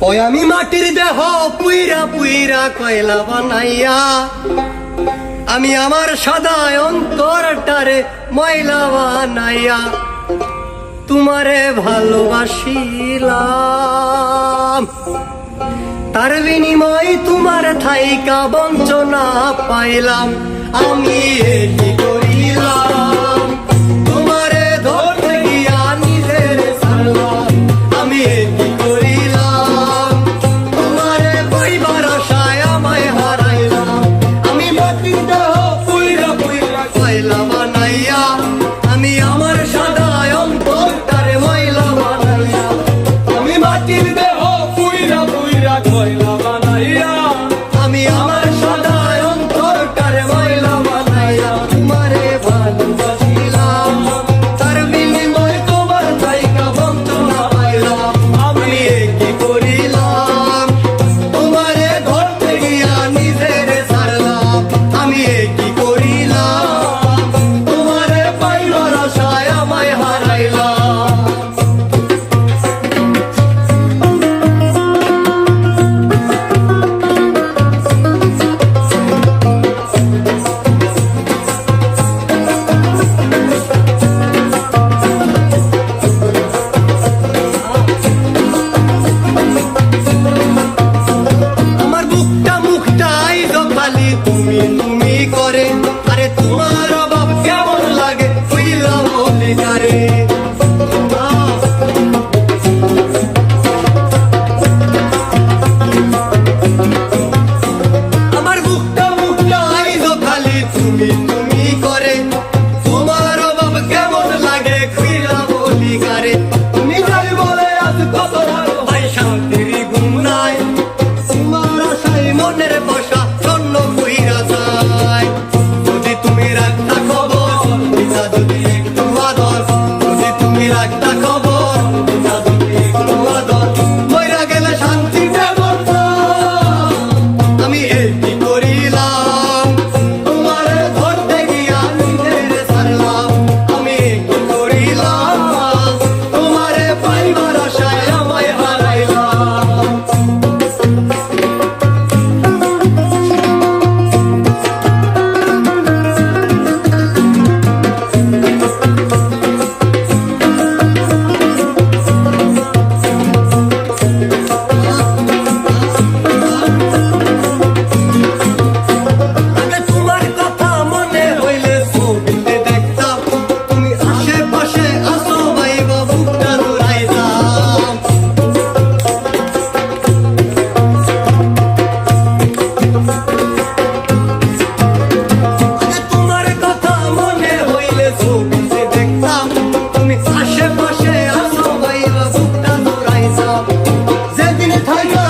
ওই আমি মাটির দেহ পুইরা পুইরা কয়লা বানাইয়া আমি আমার সাদা অন্তরটারে ময়লা বানাইয়া তোমারে ভালোবাসিলাম, তার বিনিময় তোমার থাইকা বঞ্চনা পাইলাম। আমি কি করিলাম, তোমারে ধরতে গিয়া নিজের ছাড়লাম। আমি কি করিলাম, তোমারে পাইবার আশায় আমায় হারাইলাম। আমি মাটির দেহ পুইরা পুইরা কয়লা বানাইয়া আমি আমার সাদা অন্তরটারে ময়লা বানাইয়া। আমি মাটির দেহ পুইরা পুইরা কয়লা বানাইয়া আমি আমার সাদা অন্তরটারে ময়লা বানাইয়া তোমারে ভালোবাসিলাম, তার বিনিময় তোমার থাইকা বঞ্চনা পাইলাম। আমি কি করিলাম, তোমারে ধরতে গিয়া নিজের ছাড়লাম। আমি কি করিলাম, তোমারে পাইবার আশায় আমায় হারাইলাম। আমার বুকটা মুখটাই খালি তুমি তুমি করে, আরে তোমার অভাব কেমন লাগে কইলা বলে কারে। আমার বুকটা মুখটাই খালি তুমি তুমি করে, তোমার অভাব কেমন লাগে কইলা বলি কারে। তুমি যাই বলে আজ কত ভাই শান্তির গুণ নাই, তোমার আশায় মনের বসা স্বর্ণ কইরা যায়। যদি তুমি রাখতা খবর দিতা যদি একটু আদর, যদি তুমি রাখতা খবর দিতা যদি একটু আদর, মইরা গেলে শান্তি দেবর না। আমি কি করিলাম, তোমারে ধরতে গিয়া নিজের ছাড়লাম। আমি কি করিলাম, তোমারে পাইবার আশায় আমায় হারাইলাম। আগে তোমার কথা মনে হইলে ছবিতে দেখতাম, তুমি আশেপাশে আসো ভাইবা বুকটা জোড়াইতাম। আগে তোমার কথা মনে হইলে ছবিতে দেখতাম, তুমি আশেপাশে আসো ভাইবা বুকটা জোড়াইতাম। যেদিন থাইকা